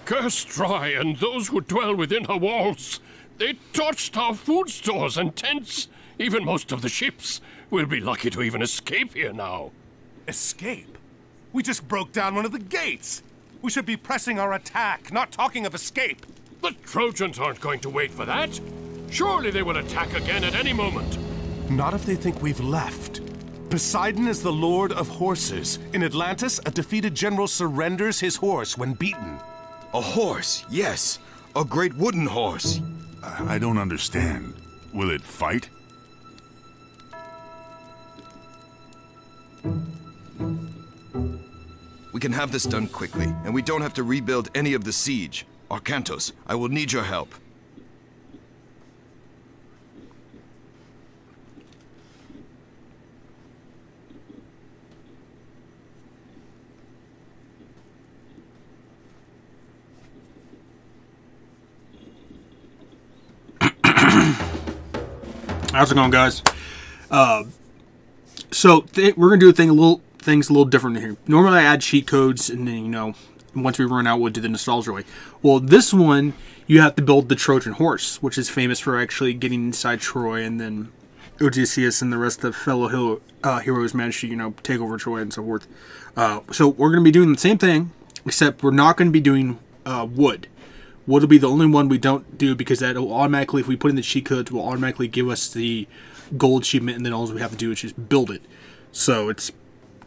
Curse Troy and those who dwell within her walls. They torched our food stores and tents. Even most of the ships. We'll be lucky to even escape here now. Escape? We just broke down one of the gates. We should be pressing our attack, not talking of escape. The Trojans aren't going to wait for that. Surely they will attack again at any moment. Not if they think we've left. Poseidon is the lord of horses. In Atlantis, a defeated general surrenders his horse when beaten. A horse, yes. A great wooden horse. I don't understand. Will it fight? We can have this done quickly, and we don't have to rebuild any of the siege. Arkantos, I will need your help. How's it going, guys? So we're gonna do things a little different here. Normally, I add cheat codes, and then once we run out, we'll do the nostalgia way. Well, this one you have to build the Trojan horse, which is famous for actually getting inside Troy, and then Odysseus and the rest of the fellow heroes managed to take over Troy and so forth. So we're gonna be doing the same thing, except we're not gonna be doing wood. Wood will be the only one we don't do because that will automatically, if we put in the cheat codes, will automatically give us the gold achievement, and then all we have to do is just build it. So it's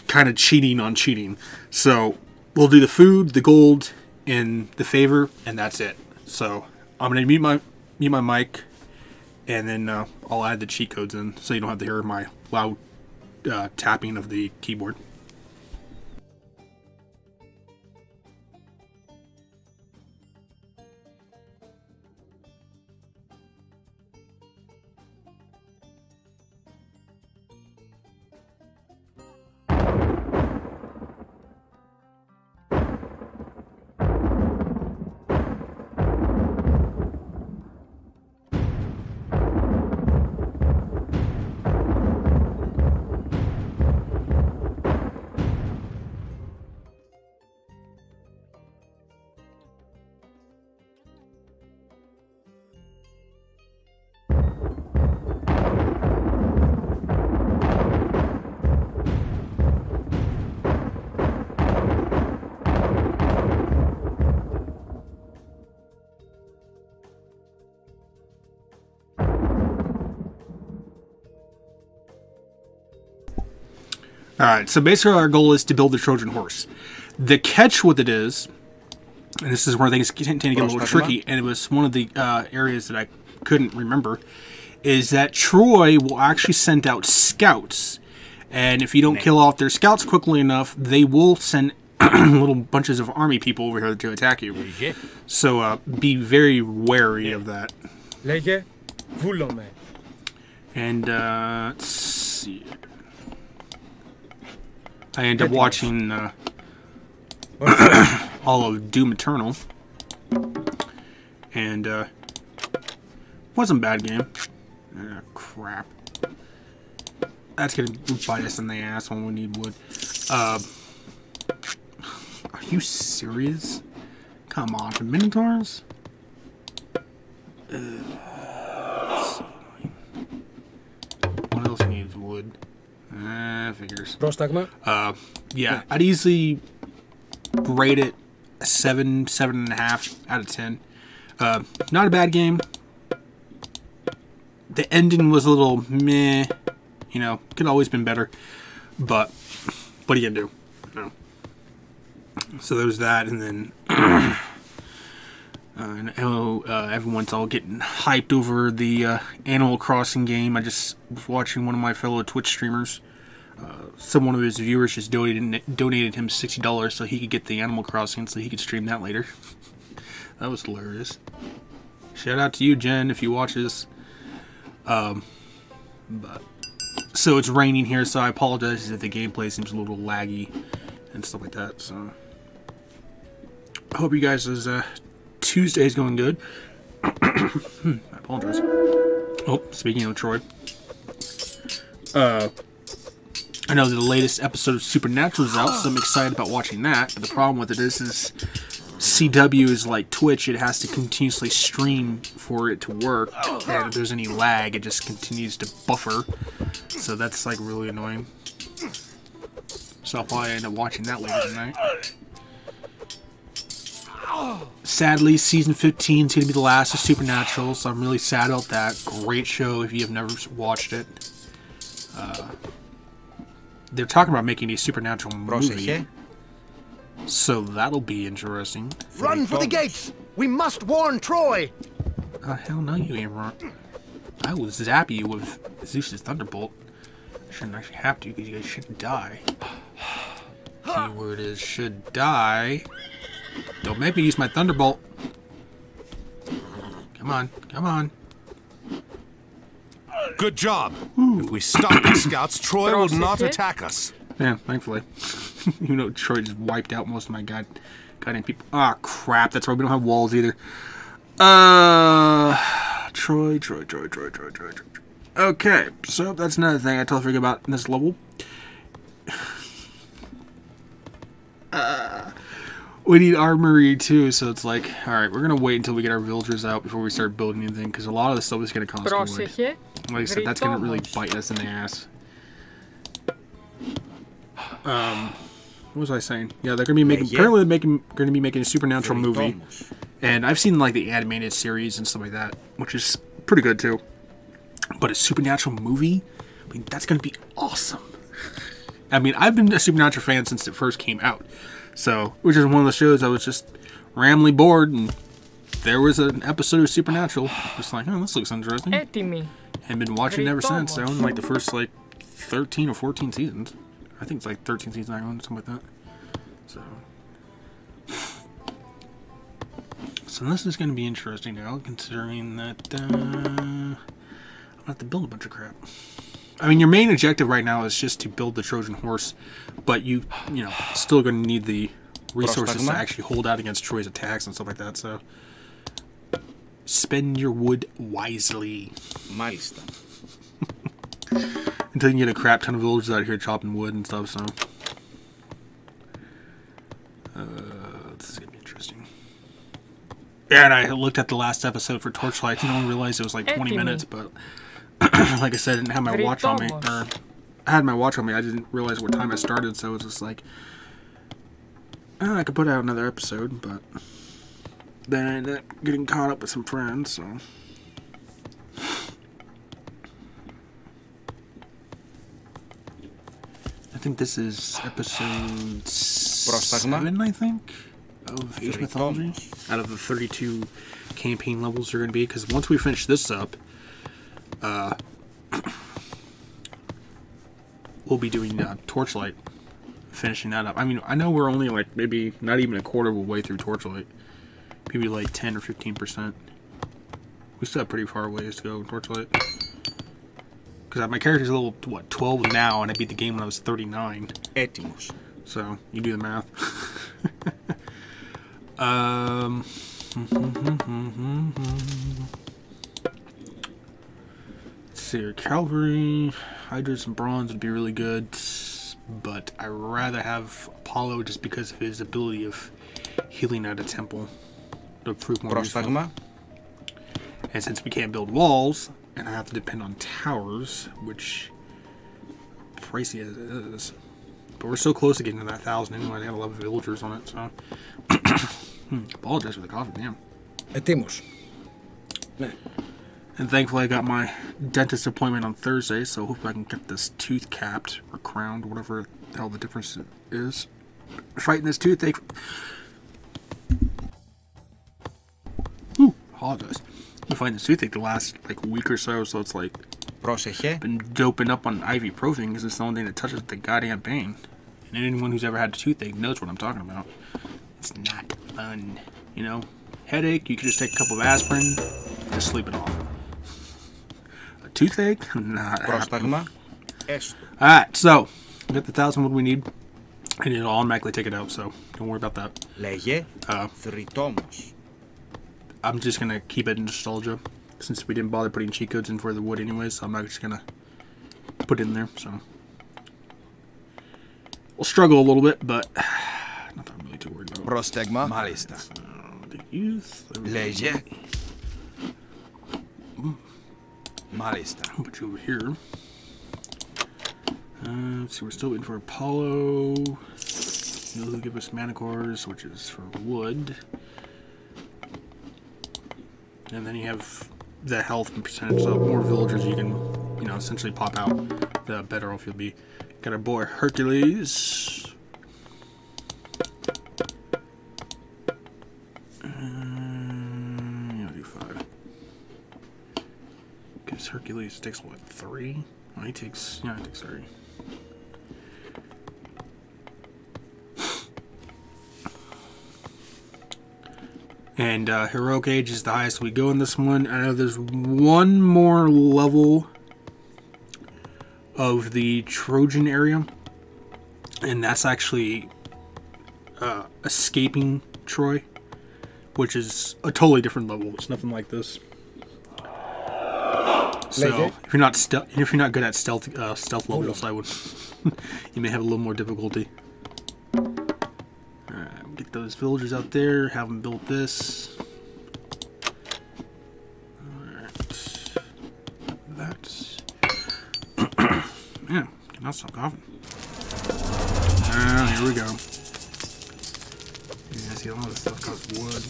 kind of cheating on cheating. So we'll do the food, the gold, and the favor, and that's it. So I'm gonna mute my mic, and then I'll add the cheat codes in, so you don't have to hear my loud tapping of the keyboard. Alright, so basically our goal is to build the Trojan horse. The catch with it is, and this is where things tend to get a little tricky, and it was one of the areas that I couldn't remember, is that Troy will actually send out scouts. And if you don't kill off their scouts quickly enough, they will send little bunches of army people over here to attack you. So be very wary of that. And let's see. I ended up watching all of Doom Eternal, and wasn't a bad game. Crap. That's gonna bite us in the ass when we need wood. Are you serious? Come on, the Minotaurs? What else needs wood? Figures. Yeah, I'd easily rate it a 7, 7.5 out of 10. Not a bad game. The ending was a little meh. Could always been better. But what are you gonna do? So there's that, and then I know everyone's all getting hyped over the Animal Crossing game. I just was watching one of my fellow Twitch streamers. One of his viewers just donated him $60 so he could get the Animal Crossing so he could stream that later. That was hilarious. Shout out to you, Jen, if you watch this. So it's raining here, so I apologize if the gameplay seems a little laggy and stuff like that. So I hope you guys' Tuesday's going good. I apologize. Oh, speaking of Troy. I know the latest episode of Supernatural is out, so I'm excited about watching that. But the problem with it is CW is like Twitch. It has to continuously stream for it to work. And if there's any lag, it just continues to buffer. So that's like really annoying. So I'll probably end up watching that later tonight. Sadly, season 15 is going to be the last of Supernatural, so I'm really sad about that. Great show if you have never watched it. They're talking about making a Supernatural movie, so that'll be interesting. Run for the gates! We must warn Troy! Hell no, you ain't wrong. I will zap you with Zeus's Thunderbolt. Shouldn't actually have to, because you guys shouldn't die. Keyword is should die. Don't make me use my Thunderbolt. Come on, come on. Good job. If we stop these scouts, Troy will not attack us. Yeah, thankfully. You know, Troy just wiped out most of my goddamn people. Ah, crap. That's why we don't have walls either. Troy. Okay, so that's another thing I totally forget about in this level. We need armory too, so it's like, alright, we're gonna wait until we get our villagers out before we start building anything, because a lot of the stuff is gonna cost wood. Like I said, that's gonna really bite us in the ass. What was I saying? Yeah, they're gonna be making. Apparently, they're gonna be making a Supernatural movie, and I've seen like the animated series and stuff like that, which is pretty good too. But a Supernatural movie, I mean, that's gonna be awesome. I mean, I've been a Supernatural fan since it first came out, so which is one of the shows I was just randomly bored, and there was an episode of Supernatural, just like, oh, this looks interesting, and been watching it ever since. I own like the first like 13 or 14 seasons. I think it's like 13 seasons I own, something like that. So this is going to be interesting now, considering that I have to build a bunch of crap. I mean, your main objective right now is just to build the Trojan horse, but you know, still going to need the resources to actually hold out against Troy's attacks and stuff like that. So spend your wood wisely. Until you can get a crap ton of villagers out here chopping wood and stuff, so this is gonna be interesting. Yeah, and I looked at the last episode for Torchlight. I didn't realize it was like 20 minutes, but like I said, I didn't have my watch on me. Or I had my watch on me. I didn't realize what time I started, so it was just like, I could put out another episode, but then I ended up getting caught up with some friends, so. I think this is episode 7, I think, of Age Mythology. Out of the 32 campaign levels are going to be, because once we finish this up, we'll be doing Torchlight, finishing that up. I mean, I know we're only like maybe not even a quarter of a way through Torchlight, maybe like 10 or 15%. We still have pretty far ways to go in Torchlight. Because my character's a little, what, 12 now, and I beat the game when I was 39. So, you do the math. Let's see here. Cavalry, Hydras, and Bronze would be really good. But I'd rather have Apollo just because of his ability of healing at a temple. To prove more useful. And since we can't build walls, and I have to depend on towers, which pricey as it is. But we're so close to getting to that 1,000 anyway. They got 11 villagers on it, so. Apologize for the coffee, damn. And thankfully I got my dentist appointment on Thursday, so hopefully I can get this tooth capped or crowned, whatever the hell the difference is. Fighting this toothache. Ooh, apologize. I find this toothache the last like week or so, so it's like been doping up on ibuprofen because it's the only thing that touches the goddamn pain. And anyone who's ever had a toothache knows what I'm talking about. It's not fun, you know. Headache, you can just take a couple of aspirin and just sleep it off. A toothache, not happening. Alright, so we got the 1,000 wood we need, and it'll automatically take it out, so don't worry about that. I'm just gonna keep it in nostalgia, since we didn't bother putting cheat codes in for the wood anyways, so I'm not just gonna put it in there, so. We'll struggle a little bit, but nothing really too worried about. Prostegma. Malista. The youth. Leje. Malista. I'll put you over here. Let's see, we're still waiting for Apollo. He'll give us Manicores, which is for wood. And then you have the health and percentage, so the more villagers you can, you know, essentially pop out, the better off you'll be. Got our boy Hercules. I'll do 5. Because Hercules takes what, 3? Oh, he takes 3. And Heroic Age is the highest we go in this one. I know there's one more level of the Trojan area, and that's actually escaping Troy, which is a totally different level. It's nothing like this. So if you're not good at stealth levels, I would you may have a little more difficulty. Alright, get those villagers out there, have them build this. Alright. That's man, cannot stop coughing. Here we go. Yeah, see, a lot of stuff costs wood.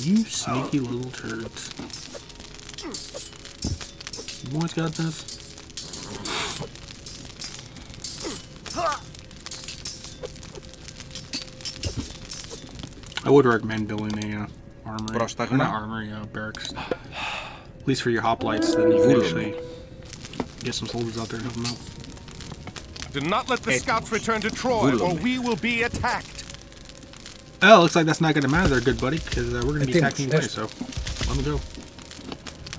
You sneaky little turds. You boys got this? I would recommend building a armory. Not armory, barracks. At least for your hoplites, then you can actually get some soldiers out there and help them out. Do not let the scouts return to Troy, or we will be attacked. Oh, looks like that's not going to matter there, good buddy, because we're going to be attacking anyway, so let me go.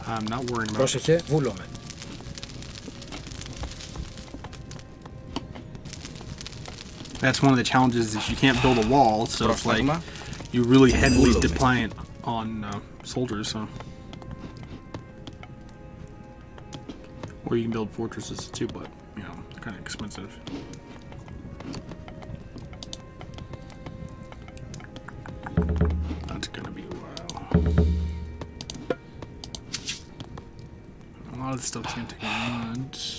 I'm not worrying about it. That's one of the challenges is you can't build a wall, so it's like you're really heavily dependent on soldiers. So. Or you can build fortresses too, but you know, they're kind of expensive. That's gonna be a while. A lot of this stuff's gonna take a month.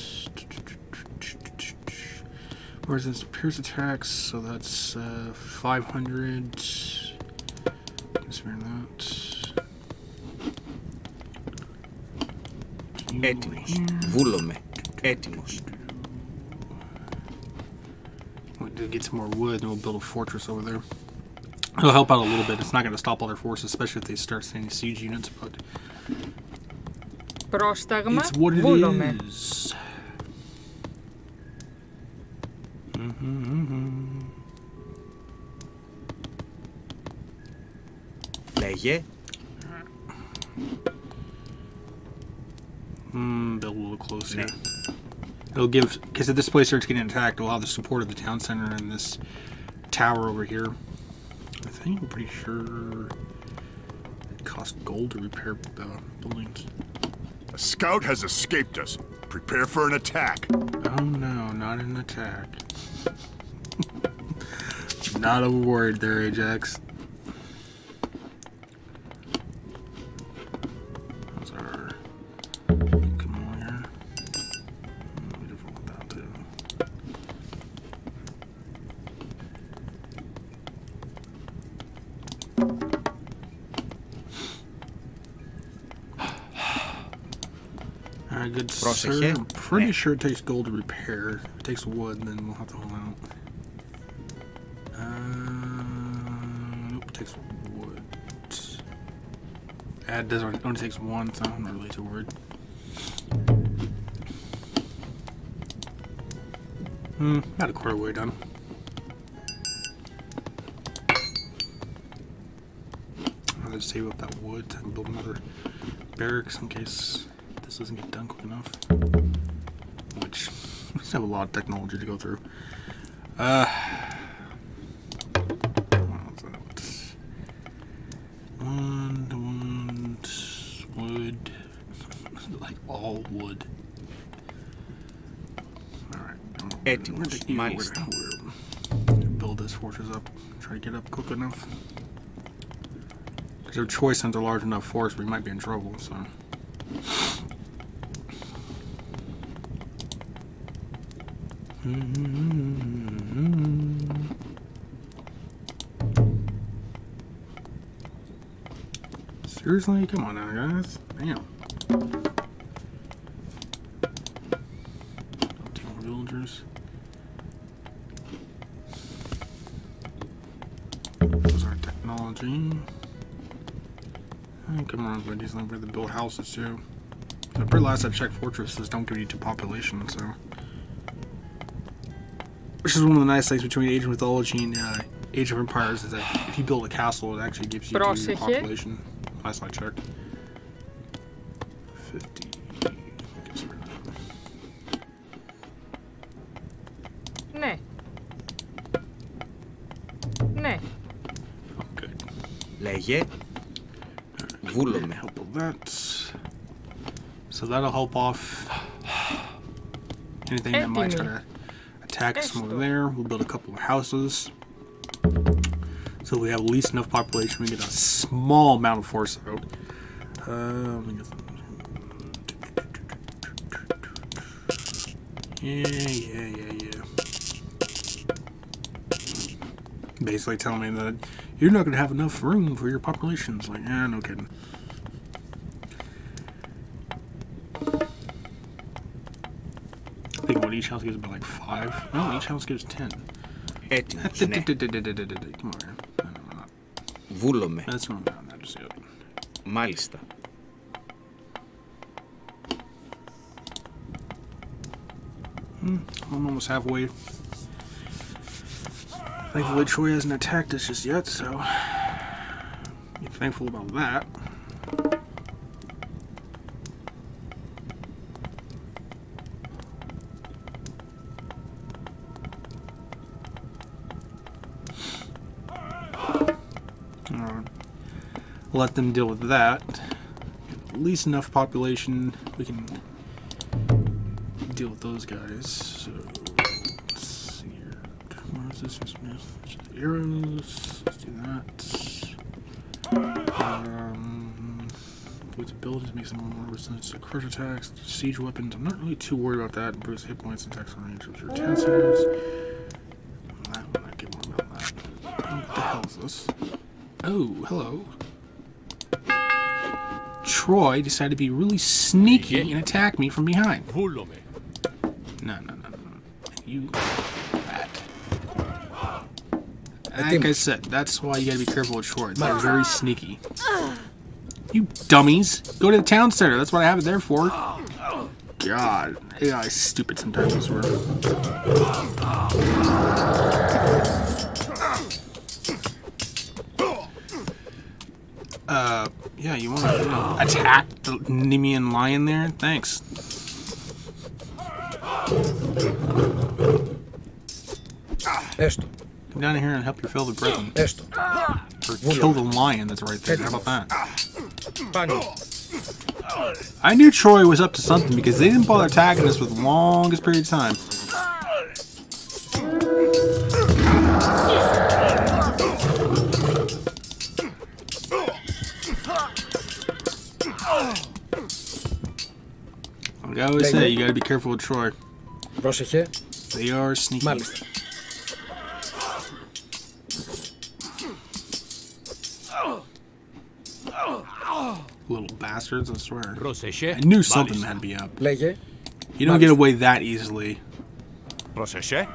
Where's this pierce attacks? So that's 500. Spare that. Έτοιμος. Βούλομαι. Έτοιμος. We'll get some more wood and we'll build a fortress over there. It'll help out a little bit. It's not going to stop all their forces, especially if they start sending siege units, but it's what it is. Λέγε. Build a little closer. It'll give, because if this place starts getting attacked, it'll have the support of the town center and this tower over here. I think I'm pretty sure it costs gold to repair the buildings. A scout has escaped us. Prepare for an attack. Oh no, not an attack. Not a word there, Ajax. How's our come on here? Be different with that too. Alright, good sir. I'm pretty sure it takes gold to repair. If it takes wood, then we'll have to hold out. Nope, it takes wood. It only takes one, so I'm not really too worried. About a quarter way done. I'll just save up that wood and build another barracks in case this doesn't get done quick enough. Which, we still have a lot of technology to go through. Wood. Like all wood. Alright. Έτοιμος, μάλιστα. Build this fortress up. Try to get up quick enough. Because their choice sends a large enough force, we might be in trouble, so. Seriously? Come on now, guys. Damn. Villagers. There's our technology. Oh, come on, buddies. I'm ready to build houses too. The pretty last I checked, fortresses don't give you 2 population, so. Which is one of the nice things between Age of Mythology and Age of Empires is that if you build a castle, it actually gives you 2 population. Last I checked. 50. Ναι. Ναι. Oh, good. Λέγε. Βούλομαι. Help with that. So that'll help off anything that might try to attack us from over there. We'll build a couple of houses. So we have at least enough population. We get a small amount of force out. Yeah. Basically telling me that you're not going to have enough room for your population. It's like, yeah, no kidding. I think what each house gives about like 5. No, each house gives 10. Έτοιμος, ναι. Come on, man. Βούλομαι. That's not bad. I just see it. Μάλιστα. I'm almost halfway. Thankfully, Troy hasn't attacked us just yet, so be thankful about that. Let them deal with that. At least enough population, we can deal with those guys. So let's see here. Where is this? Arrows. Let's do that. With abilities makes them more resistant to crush attacks, siege weapons. I'm not really too worried about that. Improves hit points and attacks range with your tensors. That one, I get more about that. What the hell is this? Oh, hello. Troy decided to be really sneaky and attack me from behind. No. You. That. Like I said, that's why you gotta be careful with Troy. They're very sneaky. You dummies! Go to the town center. That's what I have it there for. God. AI is stupid sometimes, I swear. Yeah, you want to attack the Nemean lion there? Thanks. Έστω. Come down here and help your fellow brethren. Έστω. Or kill the lion that's right there. How about that? Πάνω. I knew Troy was up to something because they didn't bother attacking us for the longest period of time. Like I always say, you gotta be careful with Troy. Πρόσεχε. They are sneaky. Μάλιστα. Little bastards, I swear. I knew something had to be up. Λέγε. You don't get away that easily Πρόσεχε.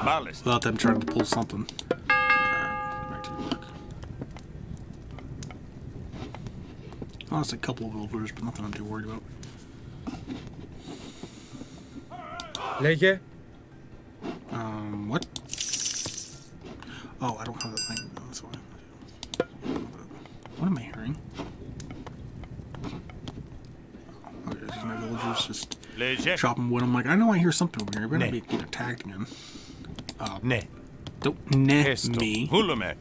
Μάλιστα. without them trying to pull something. Alright, back to your work. Lost a couple of villagers, but nothing I'm too worried about. Λέγε. What? Oh, I don't have that thing. No, that's why. What am I hearing? Okay, this is my villagers just chopping wood. I'm like, I know I hear something over here. I better not be getting attacked again. Ναι. Don't net Έστω. me. Βούλομαι.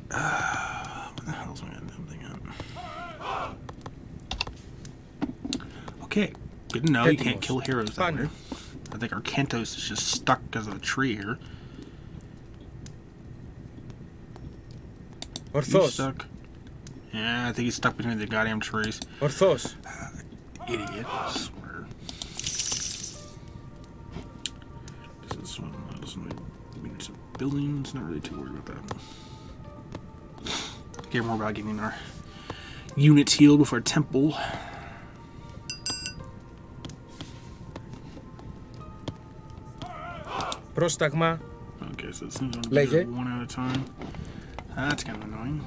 What the hell's my damn thing at? Okay, good to know. You can't kill heroes that way. I think our Kentos is just stuck because of the tree here. He's Ορθώς. stuck. Yeah, I think he's stuck between the goddamn trees. Ορθώς. Idiot, I swear. This one doesn't mean it's a building, it's not really too worried about that. Care more about getting our units healed before temple. Πρόσταγμα. Okay, so it seems to Λέγε. do one at a time. That's kind of annoying.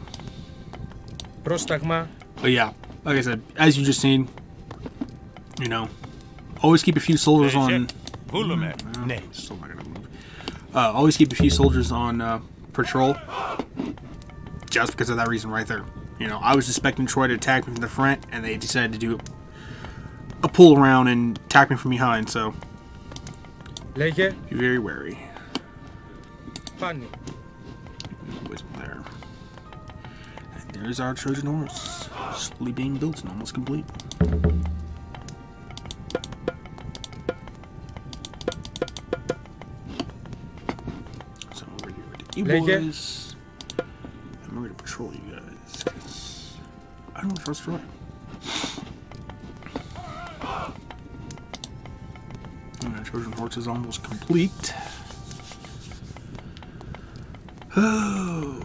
Πρόσταγμα. But yeah, like I said, as you just seen, you know, always keep a few soldiers on. Ναι. Still not gonna move. Always keep a few soldiers on patrol, just because of that reason right there. You know, I was expecting Troy to attack me from the front, and they decided to do a pull around and attack me from behind. So Λέγε. be very wary. Πάνι. Wisdom there. And there's our Trojan horse, slowly being built and almost complete. So we're here with you Λέγε. boys. I'm ready to patrol you guys. 'Cause I don't trust Troy. And our Trojan horse is almost complete. Oh.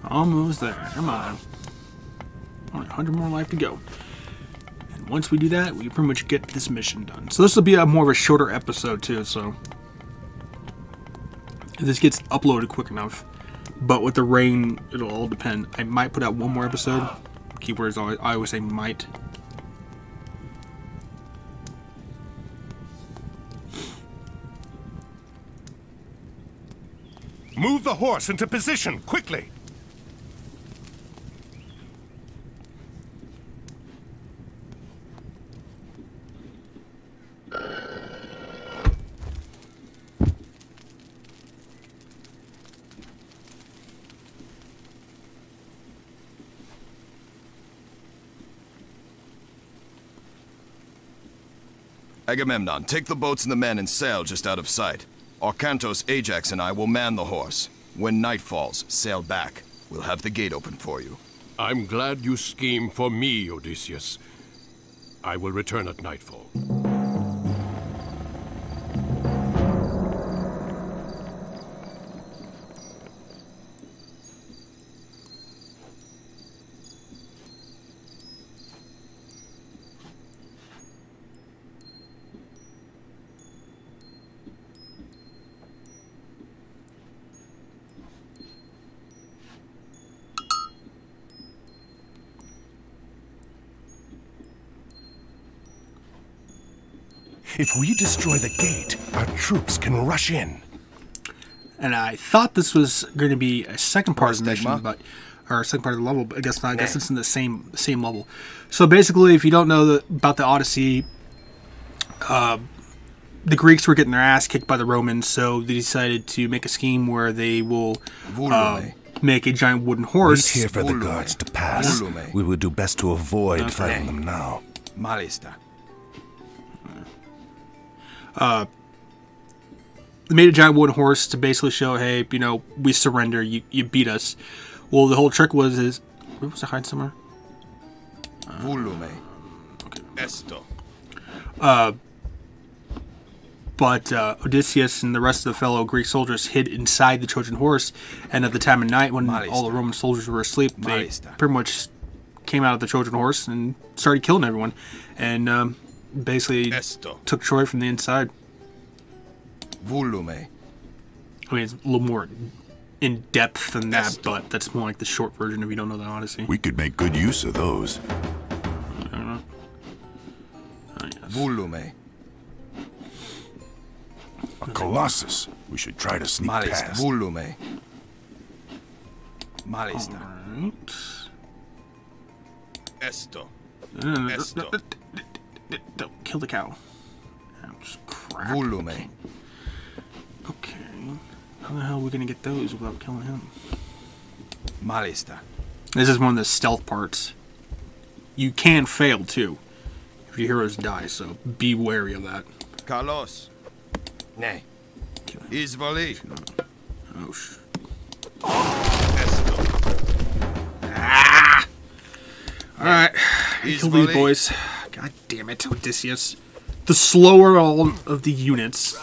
Almost there. Come on. Only 100 more life to go. And once we do that, we pretty much get this mission done. So this will be a more of a shorter episode too, so if this gets uploaded quick enough. But with the rain, it'll all depend. I might put out one more episode. Keywords, I always say might. Move the horse into position, quickly! Agamemnon, take the boats and the men and sail just out of sight. Arkantos, Ajax, and I will man the horse. When night falls, sail back. We'll have the gate open for you. I'm glad you scheme for me, Odysseus. I will return at nightfall. If we destroy the gate, our troops can rush in. And I thought this was going to be a second part of the mission, Stigma? but or a second part of the level, but I guess not. I guess it's in the same level. So basically, if you don't know about the Odyssey, the Greeks were getting their ass kicked by the Romans, so they decided to make a scheme where they will make a giant wooden Wait horse. here for the guards to pass. Volume. We will do best to avoid Okay. fighting them now. Malista. They made a giant wooden horse to basically show, hey, you know, we surrender. You beat us. Well, the whole trick was where was it hide somewhere? Volume. Esto. But Odysseus and the rest of the fellow Greek soldiers hid inside the Trojan horse, and at the time of night, when all the Roman soldiers were asleep, they pretty much came out of the Trojan horse and started killing everyone, and basically took Troy from the inside. Volume. I mean, it's a little more in depth than that, but that's more like the short version if you don't know the Odyssey. We could make good use of those. I don't know. Oh, yes. Volume. A colossus. We should try to sneak Malista. past. Volume. Malista. Alright. Esto. Don't kill the cow. Just Volume. Okay. How the hell are we gonna get those without killing him? Malista. This is one of the stealth parts. You can fail too if your heroes die, so be wary of that. Carlos. Nay. Izvoli. Oh sh. Alright. Kill these boys. God damn it, Odysseus. The slower all of the units.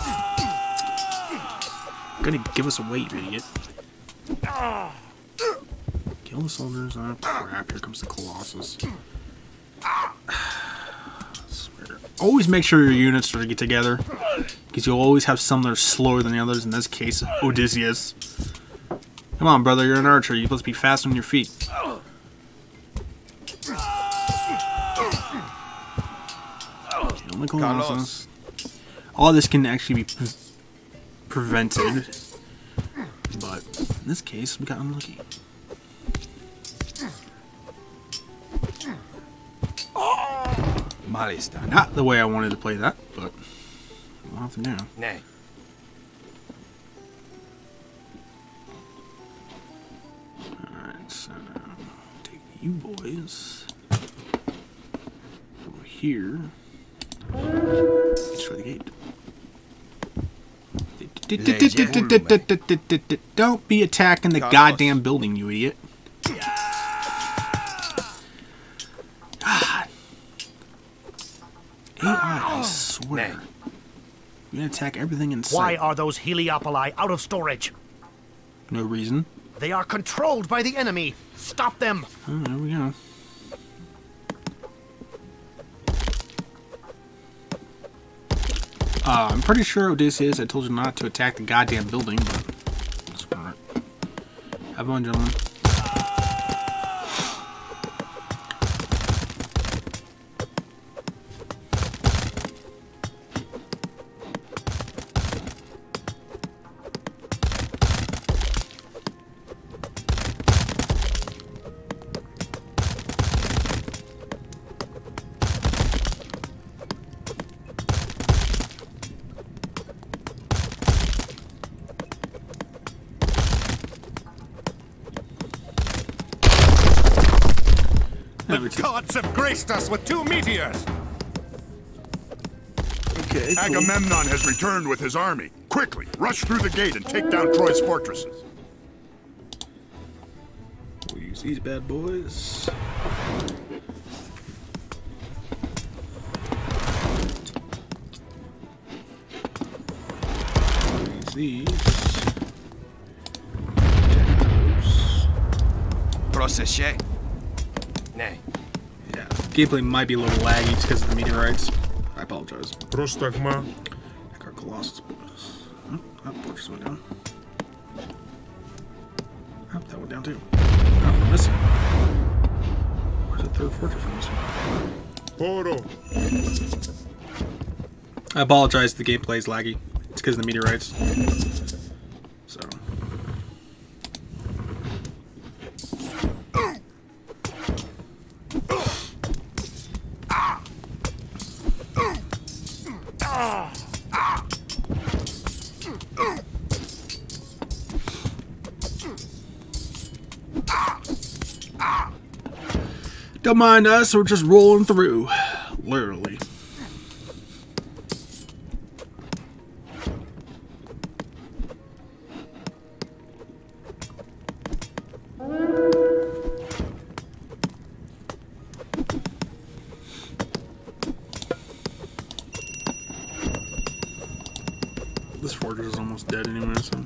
Gonna give us away, you idiot. Kill the soldiers. Oh crap, here comes the Colossus. I swear. Always make sure your units are get together. Because you'll always have some that are slower than the others. In this case, Odysseus. Come on, brother, you're an archer. You're supposed to be fast on your feet. Kill the Colossus. All this can actually be prevented. But in this case, we got unlucky. Malista. Not the way I wanted to play that, but we'll have to do. Nay. Alright, so now take you boys over here. Destroy the gate. Don't be attacking the goddamn building, you idiot. God. AI, I swear. You're gonna attack everything in sight. Why are those Heliopoli out of storage? No reason. They are controlled by the enemy. Stop them. Oh, there we go. I'm pretty sure Odysseus, I told you not to attack the goddamn building, but that's alright. Have fun, gentlemen. The gods have graced us with 2 meteors! Okay, cool. Agamemnon has returned with his army. Quickly, rush through the gate and take down Troy's fortresses. We'll use these bad boys. Use these. Procesche. Nay. Yeah, gameplay might be a little laggy just because of the meteorites. I apologize. Πρόσταγμα. Like our Colossus boys. Oh, that fortress went down. Oh, that went down too. Oh, I'm missing. Where's the 3rd fortress from this one? Πόρο. I apologize if the gameplay is laggy. It's because of the meteorites. So. Don't mind us, we're just rolling through. Literally. This fortress is almost dead anyway, so.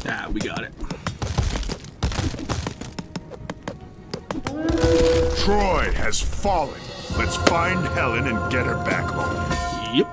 Ah, we got it. Troy has fallen. Let's find Helen and get her back home. Yep.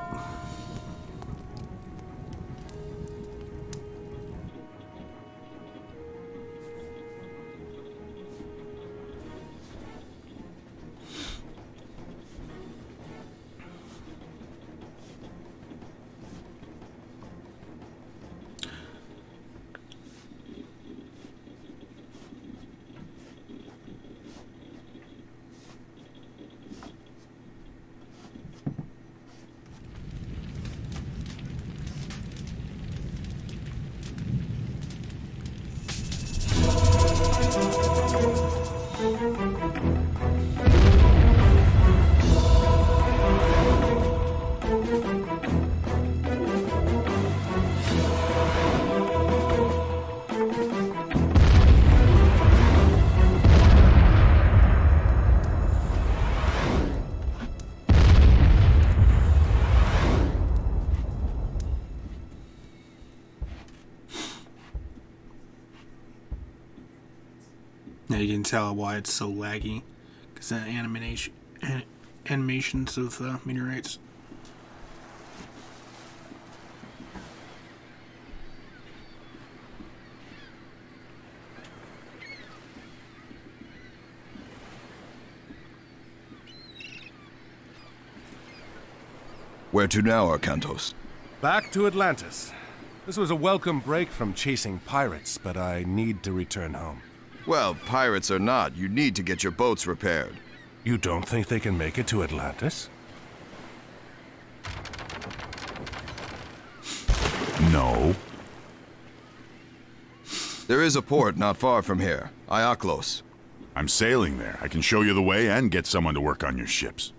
Now you can tell why it's so laggy, because the animations of meteorites. Where to now, Arcantos? Back to Atlantis. This was a welcome break from chasing pirates, but I need to return home. Well, pirates or not, you need to get your boats repaired. You don't think they can make it to Atlantis? No. There is a port not far from here, Iaklos. I'm sailing there. I can show you the way and get someone to work on your ships.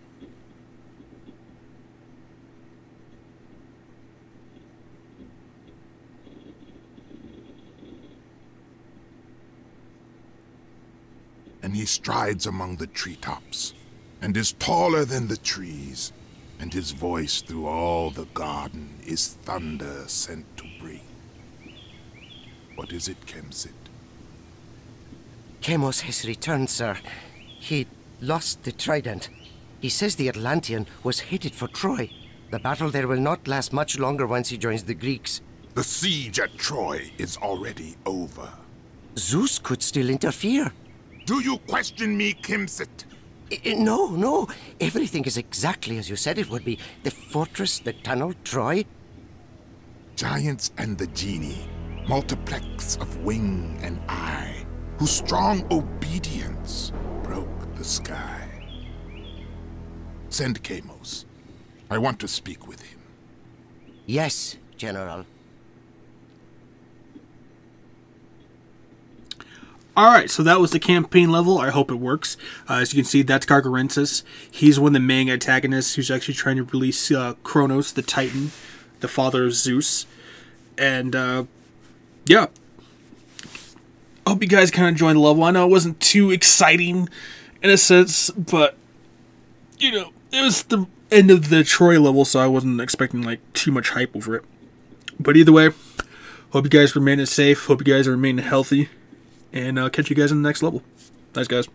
And he strides among the treetops, and is taller than the trees, and his voice through all the garden is thunder sent to bring. What is it, Kemsit? Chemos has returned, sir. He lost the trident. He says the Atlantean was headed for Troy. The battle there will not last much longer once he joins the Greeks. The siege at Troy is already over. Zeus could still interfere. Do you question me, Kemsit? No. Everything is exactly as you said it would be. The fortress, the tunnel, Troy. Giants and the genie, multiplex of wing and eye, whose strong obedience broke the sky. Send Chemos. I want to speak with him. Yes, General. Alright, so that was the campaign level. I hope it works. As you can see, that's Gargarensis. He's one of the main antagonists who's actually trying to release Kronos, the Titan, the father of Zeus. And, yeah. I hope you guys kind of enjoyed the level. I know it wasn't too exciting, in a sense, but, you know, it was the end of the Troy level, so I wasn't expecting, like, too much hype over it. But either way, hope you guys remain safe. Hope you guys are remaining healthy. And I'll catch you guys in the next level. Thanks, guys.